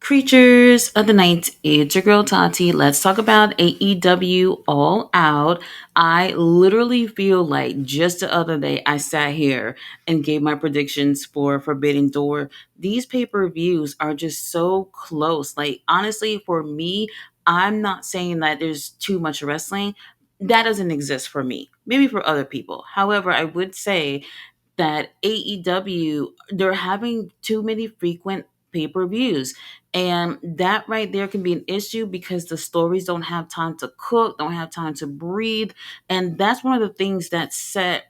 Creatures of the night, it's your girl Tati. Let's talk about AEW All Out. I literally feel like just the other day I sat here and gave my predictions for Forbidden Door. These pay per views are just so close. Like, honestly, for me, I'm not saying that there's too much wrestling. That doesn't exist for me. Maybe for other people. However, I would say that AEW, they're having too many frequent pay-per-views, and that right there can be an issue because the stories don't have time to cook, don't have time to breathe. And that's one of the things that set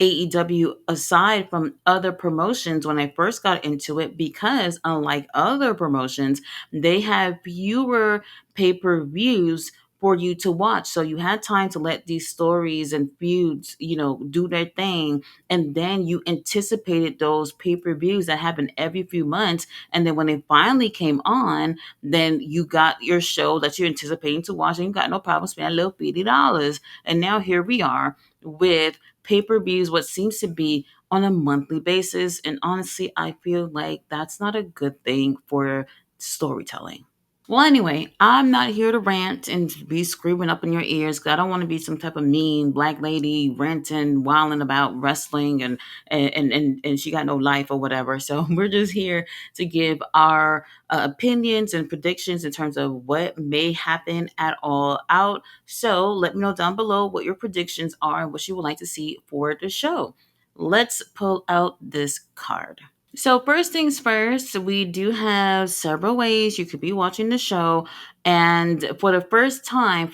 AEW aside from other promotions when I first got into it, because unlike other promotions, they have fewer pay-per-views for you to watch. So you had time to let these stories and feuds, do their thing, and then you anticipated those pay-per-views that happen every few months, and then when it finally came on, then you got your show that you're anticipating to watch, and you got no problem spending a little $50. And now here we are with pay-per-views, what seems to be on a monthly basis, and honestly I feel like that's not a good thing for storytelling. Well, anyway, I'm not here to rant and be screaming up in your ears because I don't want to be some type of mean black lady ranting, whiling about wrestling and she got no life or whatever. So we're just here to give our opinions and predictions in terms of what may happen at all out. So let me know down below what your predictions are and what you would like to see for the show. Let's pull out this card. So first things first, we do have several ways you could be watching the show. And for the first time,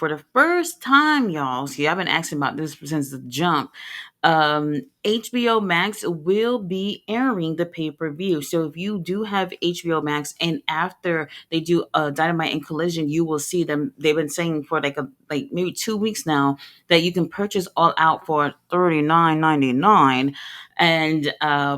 y'all, see, I've been asking about this since the jump. HBO Max will be airing the pay-per-view. So if you do have HBO Max and after they do Dynamite and Collision, you will see them. They've been saying for like maybe 2 weeks now that you can purchase All Out for $39.99 and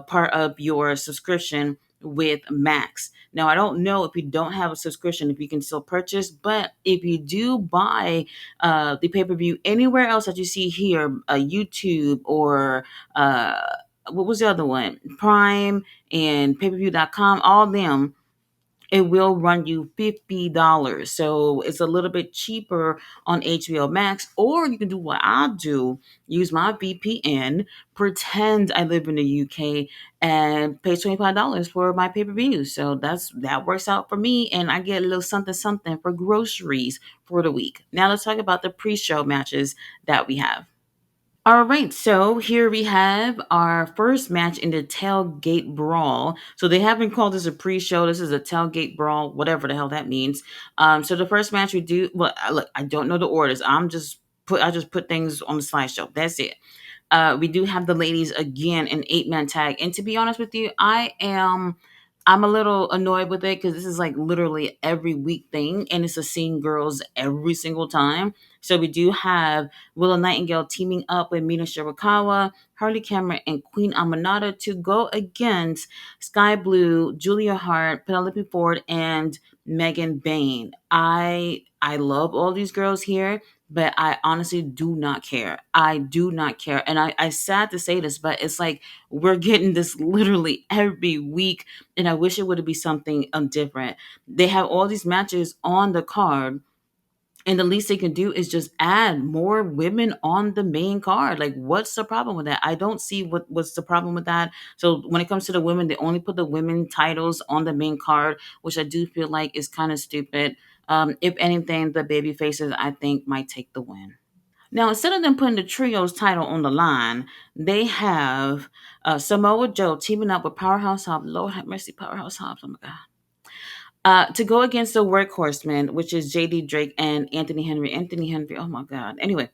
part of your subscription with Max. Now, I don't know if you don't have a subscription, if you can still purchase, but if you do buy the pay per view anywhere else that you see here, YouTube or what was the other one? Prime and payperview.com, all them, it will run you $50. So it's a little bit cheaper on HBO Max. Or you can do what I do, use my VPN, pretend I live in the UK, and pay $25 for my pay-per-view. So that works out for me, and I get a little something something for groceries for the week. Now let's talk about the pre-show matches that we have. All right, so here we have our first match in the tailgate brawl. So they haven't called this a pre-show. This is a tailgate brawl, whatever the hell that means. So the first match we do, well, look, I don't know the orders. I just put things on the slideshow. That's it. We do have the ladies again in 8-man tag, and to be honest with you, I'm a little annoyed with it because this is like literally every week thing, and it's a seeing girls every single time. So we do have Willow Nightingale teaming up with Mina Shirakawa, Harley Cameron, and Queen Aminata to go against Sky Blue, Julia Hart, Penelope Ford, and Megan Bain. I love all these girls here, but I honestly do not care. I do not care. And I sad to say this, but it's like we're getting this literally every week, and I wish it would be something different. They have all these matches on the card, and the least they can do is just add more women on the main card. Like, what's the problem with that? I don't see what's the problem with that. So when it comes to the women, they only put the women titles on the main card, which I do feel like is kind of stupid. If anything, the baby faces I think might take the win. Now, instead of them putting the trios title on the line, they have Samoa Joe teaming up with Powerhouse Hobbs. Lord have mercy, Powerhouse Hobbs. Oh my God. To go against the workhorsemen, which is JD Drake and Anthony Henry. Anthony Henry, oh my God. Anyway,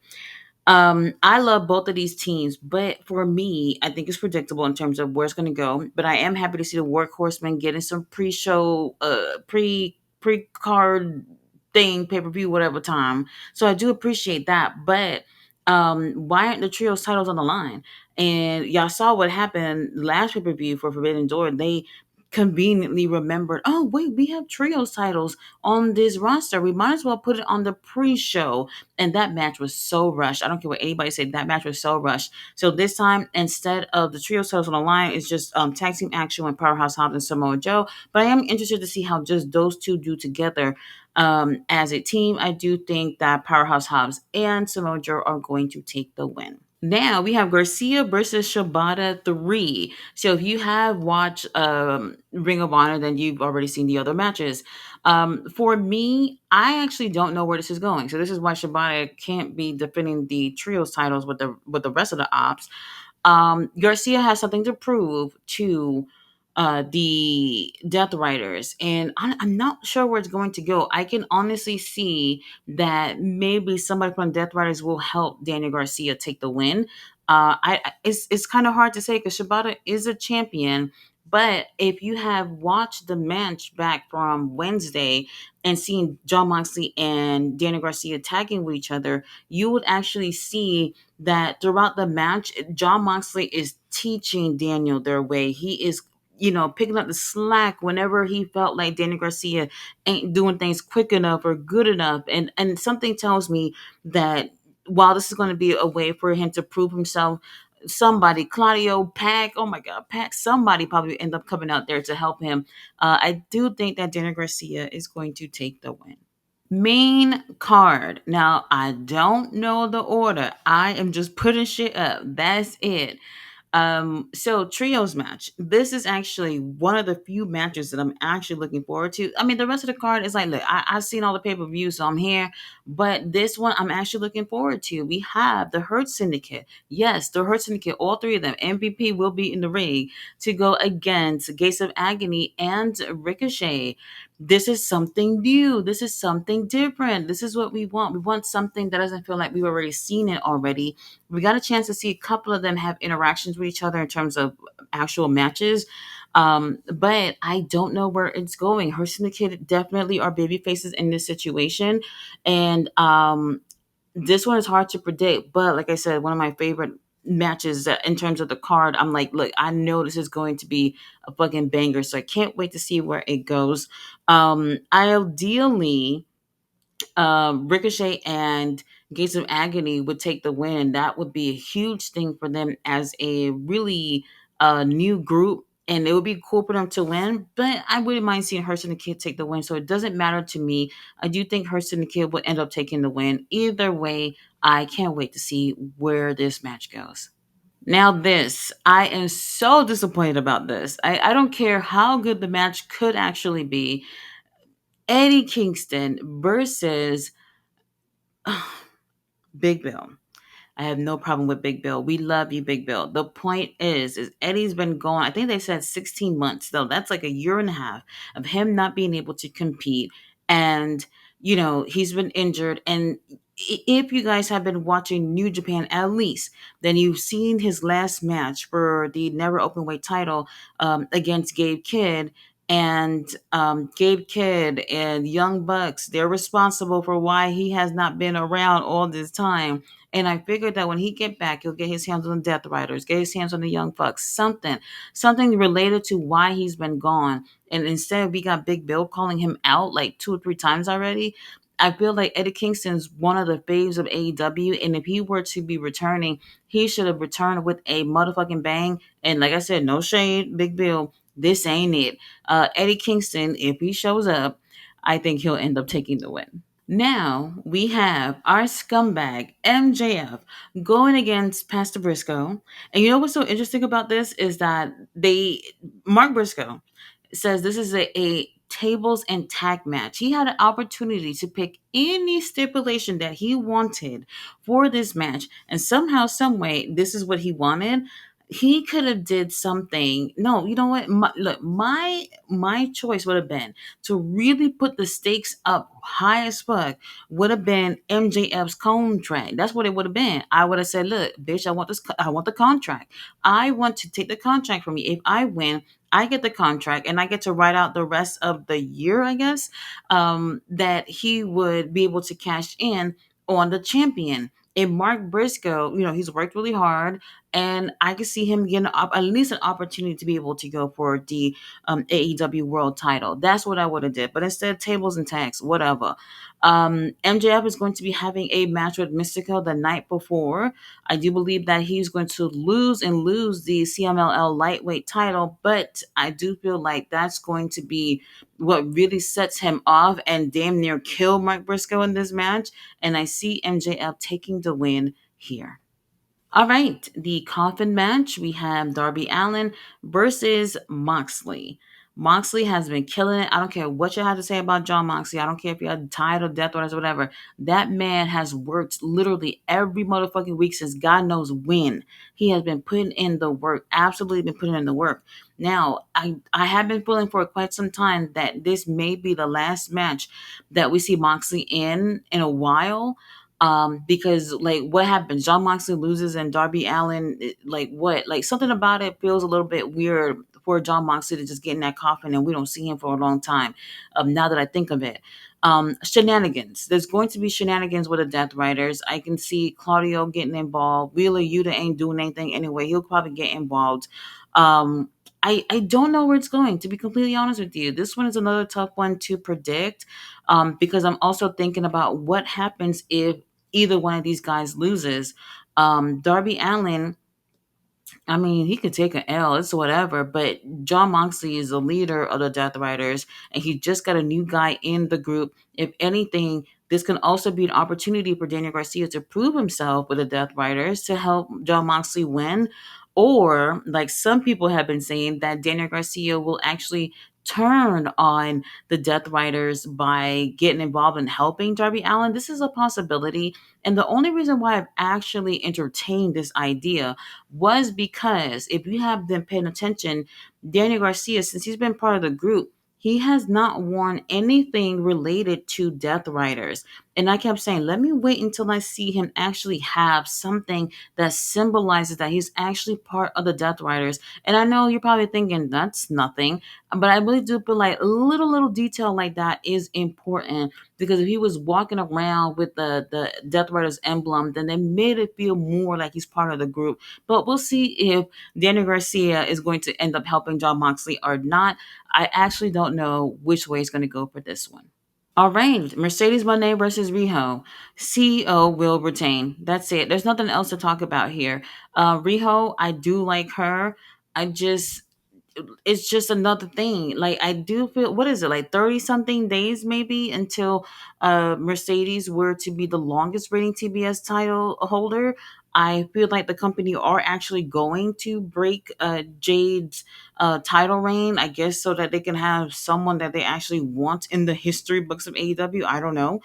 I love both of these teams, but for me, I think it's predictable in terms of where it's going to go. But I am happy to see the workhorsemen getting some pre-show, pre-card thing, pay-per-view, whatever time. So I do appreciate that. But why aren't the trios titles on the line? And y'all saw what happened last pay-per-view for Forbidden Door. They conveniently remembered, oh wait, we have trios titles on this roster. We might as well put it on the pre-show. And that match was so rushed. I don't care what anybody said. That match was so rushed. So this time, instead of the trios titles on the line, it's just tag team action with Powerhouse Hobbs and Samoa Joe. But I am interested to see how just those two do together as a team. I do think that Powerhouse Hobbs and Samoa Joe are going to take the win. Now we have Garcia versus Shibata 3. So if you have watched Ring of Honor, then you've already seen the other matches. For me, I actually don't know where this is going. So this is why Shibata can't be defending the trios titles with the rest of the ops. Garcia has something to prove to the Death Riders, and I'm not sure where it's going to go. I can honestly see that maybe somebody from Death Riders will help Daniel Garcia take the win. It's kind of hard to say because Shibata is a champion, but if you have watched the match back from Wednesday and seen John Moxley and Daniel Garcia tagging with each other, you would actually see that throughout the match, John Moxley is teaching Daniel their way. He is, picking up the slack whenever he felt like Daniel Garcia ain't doing things quick enough or good enough. And something tells me that while this is going to be a way for him to prove himself, somebody, Claudio, Pac, oh my God, Pac, somebody probably end up coming out there to help him. I do think that Daniel Garcia is going to take the win. Main card. Now, I don't know the order. I am just putting shit up. That's it. So trios match. This is actually one of the few matches that I'm actually looking forward to. I mean, the rest of the card is like, look, I've seen all the pay-per-views, so I'm here. But this one I'm actually looking forward to. We have the Hurt Syndicate. Yes, the Hurt Syndicate, all three of them. MVP will be in the ring to go against Gates of Agony and Ricochet. This is something new. This is something different. This is what we want. We want something that doesn't feel like we've already seen it already. We got a chance to see a couple of them have interactions with each other in terms of actual matches. But I don't know where it's going. Her Syndicate definitely are baby faces in this situation. And this one is hard to predict. But like I said, one of my favorite matches that in terms of the card, I'm like, look, I know this is going to be a fucking banger. So I can't wait to see where it goes. Ideally, Ricochet and Gates of Agony would take the win. That would be a huge thing for them as a really new group. And it would be cool for them to win, but I wouldn't mind seeing Hurst and the Kid take the win. So it doesn't matter to me. I do think Hurst and the Kid would end up taking the win. Either way, I can't wait to see where this match goes. Now, this, I am so disappointed about this. I don't care how good the match could actually be. Eddie Kingston versus Big Bill. I have no problem with Big Bill. We love you, Big Bill. The point is Eddie's been gone. I think they said 16 months. So that's like a year and a half of him not being able to compete. And, he's been injured. And if you guys have been watching New Japan at least, then you've seen his last match for the Never Openweight title against Gabe Kidd. And Gabe Kidd and Young Bucks, they're responsible for why he has not been around all this time. And I figured that when he get back, he'll get his hands on the Death Riders, get his hands on the Young Bucks, something related to why he's been gone. And instead, we got Big Bill calling him out like 2 or 3 times already. I feel like Eddie Kingston's one of the faves of AEW, and if he were to be returning, he should have returned with a motherfucking bang. And like I said, no shade, Big Bill, this ain't it. Eddie Kingston, if he shows up, I think he'll end up taking the win. Now we have our scumbag MJF going against Pastor Briscoe. And you know what's so interesting about this is that Mark Briscoe says this is a tables and tag match. He had an opportunity to pick any stipulation that he wanted for this match, and somehow, some way, this is what he wanted. He could have did something. No, you know what? My choice would have been to really put the stakes up high as fuck. Would have been MJF's contract. That's what it would have been. I would have said, "Look, bitch, I want this. I want the contract. I want to take the contract from you. If I win, I get the contract and I get to write out the rest of the year, I guess, that he would be able to cash in on the champion." And Mark Briscoe, he's worked really hard and I could see him getting at least an opportunity to be able to go for the AEW World Title. That's what I would have did. But instead, tables and tags, whatever. MJF is going to be having a match with Mystico the night before. I do believe that he's going to lose the CMLL lightweight title, but I do feel like that's going to be what really sets him off and damn near kill Mark Briscoe in this match. And I see MJF taking the win here. All right, the coffin match, we have Darby Allin versus Moxley. Moxley has been killing it. I don't care what you have to say about John Moxley. I don't care if you're tired of death or whatever. That man has worked literally every motherfucking week since God knows when. He has been putting in the work, absolutely been putting in the work. Now, I have been feeling for quite some time that this may be the last match that we see Moxley in a while, because like what happens, John Moxley loses and Darby Allin, like what, like something about it feels a little bit weird for John Moxley to just get in that coffin and we don't see him for a long time. Now that I think of it, shenanigans, there's going to be shenanigans with the Death Riders. I can see Claudio getting involved. Wheeler Yuta ain't doing anything anyway, he'll probably get involved. I don't know where it's going, to be completely honest with you. This one is another tough one to predict, because I'm also thinking about what happens if either one of these guys loses. Darby Allin, I mean, he could take an L, it's whatever, but John Moxley is the leader of the Death Riders, and he just got a new guy in the group. If anything, this can also be an opportunity for Daniel Garcia to prove himself with the Death Riders to help John Moxley win. Or, like some people have been saying, that Daniel Garcia will actually turn on the Death Riders by getting involved in helping Darby Allin. This is a possibility. And the only reason why I've actually entertained this idea was because if you have been paying attention, Daniel Garcia, since he's been part of the group, he has not worn anything related to Death Riders. And I kept saying, let me wait until I see him actually have something that symbolizes that he's actually part of the Death Riders. And I know you're probably thinking that's nothing, but I really do feel like a little detail like that is important, because if he was walking around with the Death Riders emblem, then they made it feel more like he's part of the group. But we'll see if Daniel Garcia is going to end up helping John Moxley or not. I actually don't know which way he's going to go for this one. All right, Mercedes Moné versus Riho. CEO will retain. That's it. There's nothing else to talk about here. Riho, I do like her. I just, it's just another thing. Like I do feel, what is it, like 30 something days maybe until Mercedes were to be the longest reigning TBS title holder. I feel like the company are actually going to break Jade's title reign, I guess, so that they can have someone that they actually want in the history books of AEW. I don't know.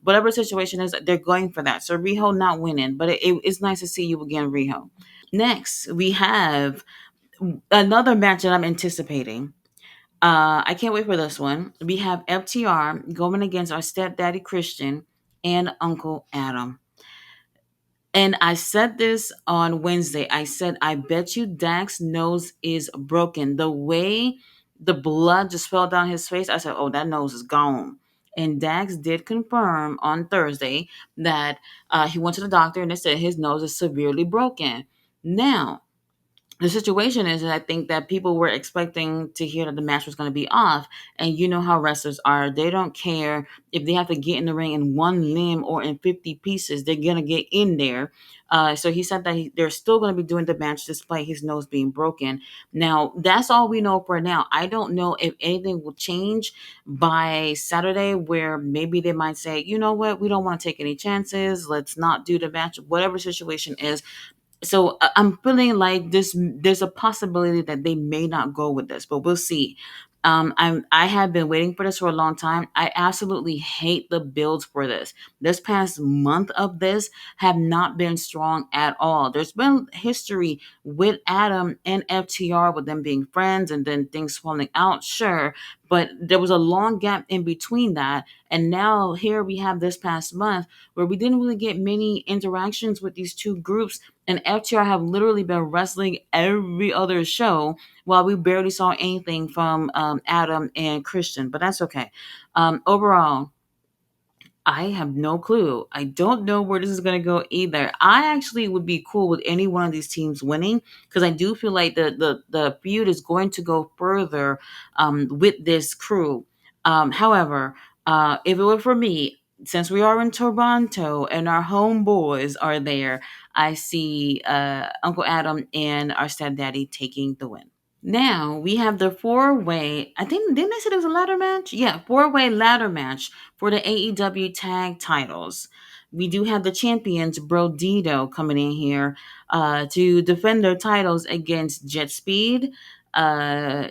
Whatever the situation is, they're going for that. So Riho not winning, but it's nice to see you again, Riho. Next, we have another match that I'm anticipating. I can't wait for this one. We have FTR going against our stepdaddy Christian and Uncle Adam. And I said this on Wednesday. I said, I bet you Dax's nose is broken. The way the blood just fell down his face, I said, oh, that nose is gone. And Dax did confirm on Thursday that he went to the doctor and they said his nose is severely broken. Now, the situation is that I think that people were expecting to hear that the match was going to be off. And you know how wrestlers are. They don't care if they have to get in the ring in one limb or in 50 pieces. They're going to get in there. So he said that they're still going to be doing the match despite his nose being broken. Now, that's all we know for now. I don't know if anything will change by Saturday, where maybe they might say, you know what, we don't want to take any chances. Let's not do the match. Whatever situation is, so I'm feeling like this. There's a possibility that they may not go with this, but we'll see. I have been waiting for this for a long time. I absolutely hate the builds for this. This past month of this have not been strong at all. There's been history with Adam and FTR with them being friends and then things falling out, sure, but there was a long gap in between that. And now here we have this past month where we didn't really get many interactions with these two groups, and FTR have literally been wrestling every other show while we barely saw anything from Adam and Christian. But that's okay. Overall, I have no clue. I don't know where this is going to go either. I actually would be cool with any one of these teams winning because I do feel like the feud is going to go further with this crew. However, if it were for me, since we are in Toronto and our homeboys are there, I see Uncle Adam and our stepdaddy taking the win. Now we have the four-way. I think didn't I say there was a ladder match? Yeah, four-way ladder match for the AEW tag titles. We do have the champions Brodito coming in here to defend their titles against Jet Speed, uh,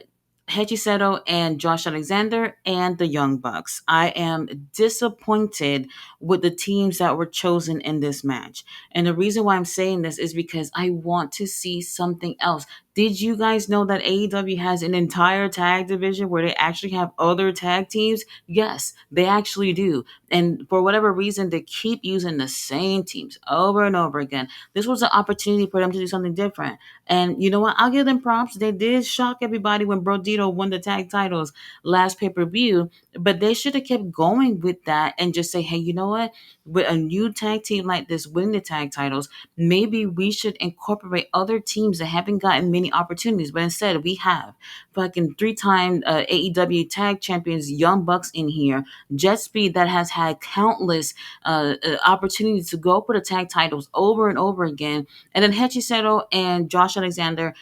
Hechiseto, and Josh Alexander, and the Young Bucks. I am disappointed with the teams that were chosen in this match. And the reason why I'm saying this is because I want to see something else. Did you guys know that AEW has an entire tag division where they actually have other tag teams? Yes, they actually do. And for whatever reason, they keep using the same teams over and over again. This was an opportunity for them to do something different. And you know what? I'll give them props. They did shock everybody when Brodito won the tag titles last pay per view, but they should have kept going with that and just say, hey, you know what? With a new tag team like this winning the tag titles, maybe we should incorporate other teams that haven't gotten many opportunities, but instead we have fucking three-time AEW tag champions Young Bucks in here, Jet Speed that has had countless opportunities to go for the tag titles over and over again, and then Hechiseto and Josh Alexander,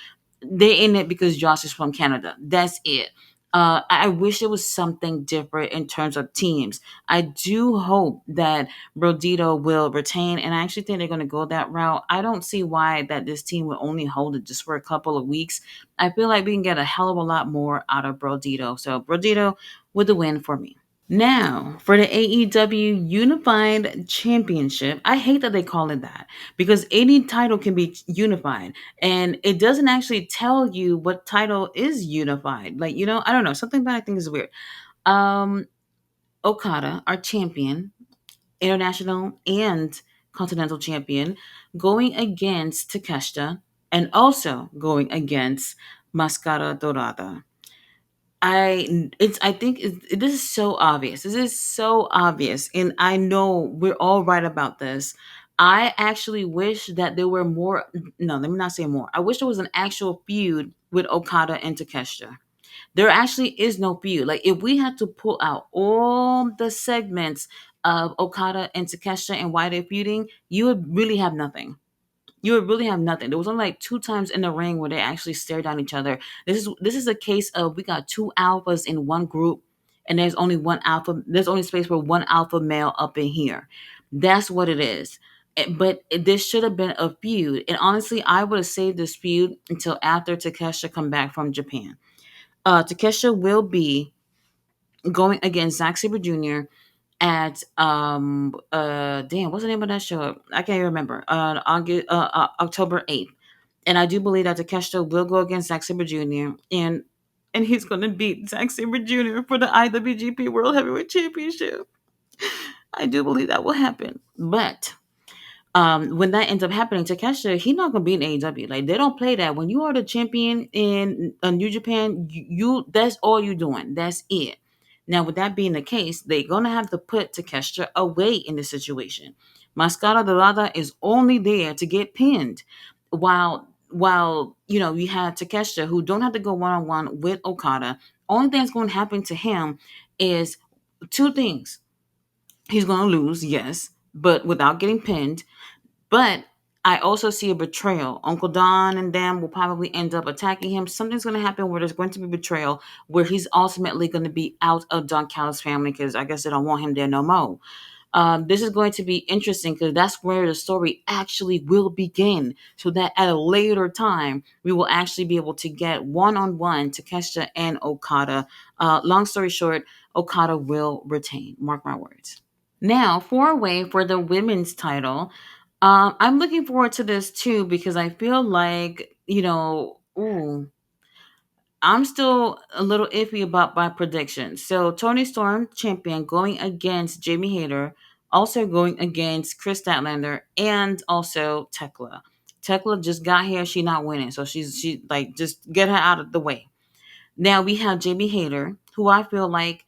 they're in it because Josh is from Canada. That's it. I wish it was something different in terms of teams. I do hope that Brodito will retain, and I actually think they're going to go that route. I don't see why that this team will only hold it just for a couple of weeks. I feel like we can get a hell of a lot more out of Brodito. So Brodito with the win for me. Now, for the AEW Unified Championship, I hate that they call it that because any title can be unified and it doesn't actually tell you what title is unified. Like, I don't know, something that I think is weird. Um, Okada, our champion, international and continental champion, going against Takeshita and also going against Mascara Dorada. I think this is so obvious. This is so obvious, and I know we're all right about this. I actually wish that there were more. No, let me not say more. I wish there was an actual feud with Okada and Takeshita. There actually is no feud. Like if we had to pull out all the segments of Okada and Takeshita and why they're feuding, you would really have nothing. You would really have nothing. There was only like two times in the ring where they actually stared down each other. This is a case of we got two alphas in one group, and there's only one alpha. There's only space for one alpha male up in here. That's what it is. This should have been a feud, and honestly, I would have saved this feud until after Takesha come back from Japan. Takesha will be going against Zack Sabre Jr. at damn, what's the name of that show? I can't even remember. October 8th. And I do believe that Takeshita will go against Zack Sabre Jr. and he's gonna beat Zack Sabre Jr. for the IWGP World Heavyweight Championship. I do believe that will happen. But when that ends up happening, Takeshita, he's not gonna be in AEW. Like they don't play that. When you are the champion in New Japan, you that's all you're doing. That's it. Now, with that being the case, they're gonna have to put Takeshita away in this situation. Mascara Dorada is only there to get pinned, while you have Takeshita who don't have to go one on one with Okada. Only thing that's going to happen to him is two things. He's going to lose, yes, but without getting pinned, but I also see a betrayal. Uncle Don and them will probably end up attacking him. Something's going to happen where there's going to be betrayal, where he's ultimately going to be out of Don Callis' family because I guess they don't want him there no more. This is going to be interesting because that's where the story actually will begin. So that at a later time, we will actually be able to get one-on-one Takeshita and Okada. Long story short, Okada will retain. Mark my words. Now, four-way for the women's title. I'm looking forward to this too because I feel like, ooh, I'm still a little iffy about my predictions. So, Tony Storm, champion, going against Jamie Hayter, also going against Chris Statlander, and also Tekla. Tekla just got here. She not winning. So, she like, just get her out of the way. Now, we have Jamie Hayter, who I feel like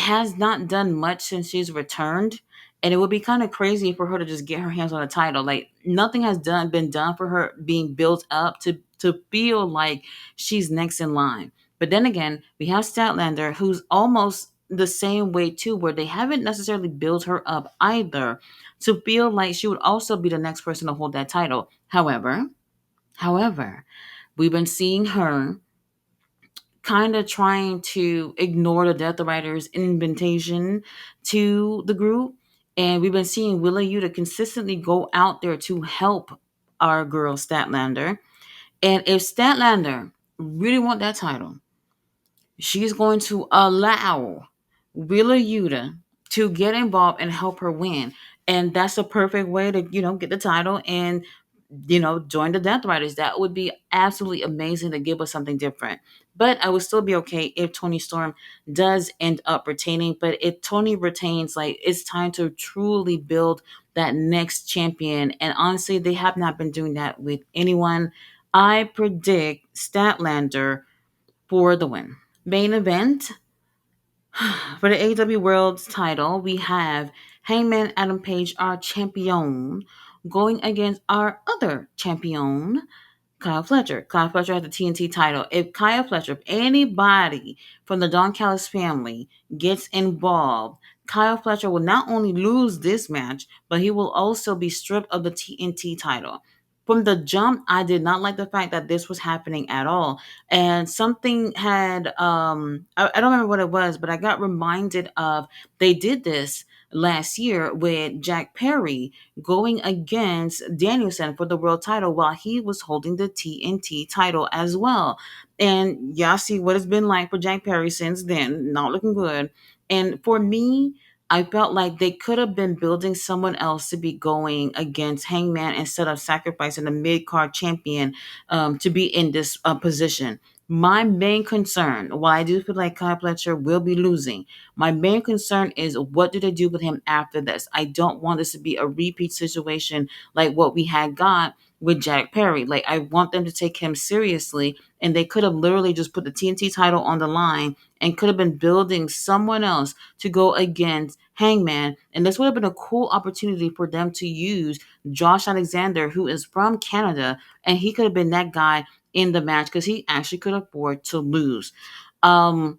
has not done much since she's returned. And it would be kind of crazy for her to just get her hands on a title. Like nothing has been done for her being built up to feel like she's next in line. But then again, we have Statlander, who's almost the same way too, where they haven't necessarily built her up either to feel like she would also be the next person to hold that title. However, we've been seeing her kind of trying to ignore the Death Riders' invitation to the group. And we've been seeing Willa Yuta consistently go out there to help our girl Statlander. And if Statlander really want that title, she's going to allow Willa Yuta to get involved and help her win. And that's a perfect way to, get the title and, join the Death Riders. That would be absolutely amazing to give us something different. But I would still be okay if Tony Storm does end up retaining. But if Tony retains, like, it's time to truly build that next champion. And honestly, they have not been doing that with anyone. I predict Statlander for the win. Main event for the AEW World's title, we have Hangman Adam Page, our champion, going against our other champion, Kyle Fletcher. Kyle Fletcher has the TNT title. If Kyle Fletcher, if anybody from the Don Callis family gets involved, Kyle Fletcher will not only lose this match, but he will also be stripped of the TNT title. From the jump, I did not like the fact that this was happening at all. And something had, I don't remember what it was, but I got reminded of they did this last year with Jack Perry going against Danielson for the world title while he was holding the TNT title as well. And y'all see what it's been like for Jack Perry since then, not looking good. And for me, I felt like they could have been building someone else to be going against Hangman instead of sacrificing the mid card champion to be in this position. My main concern, while I do feel like Kyle Fletcher will be losing, my main concern is what do they do with him after this? I don't want this to be a repeat situation like what we had got with Jack Perry. Like, I want them to take him seriously, and they could have literally just put the TNT title on the line and could have been building someone else to go against Hangman. And this would have been a cool opportunity for them to use Josh Alexander, who is from Canada, and he could have been that guy in the match because he actually could afford to lose. Um,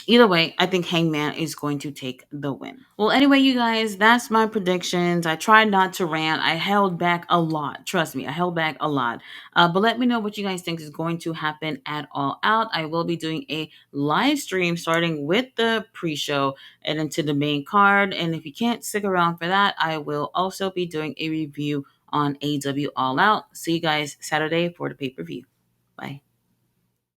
Either way, I think Hangman is going to take the win. Well, anyway, you guys, that's my predictions. I tried not to rant. I held back a lot. Trust me, I held back a lot. But let me know what you guys think is going to happen at All Out. I will be doing a live stream starting with the pre-show and into the main card. And if you can't stick around for that, I will also be doing a review on AEW All Out. See you guys Saturday for the pay-per-view. Bye.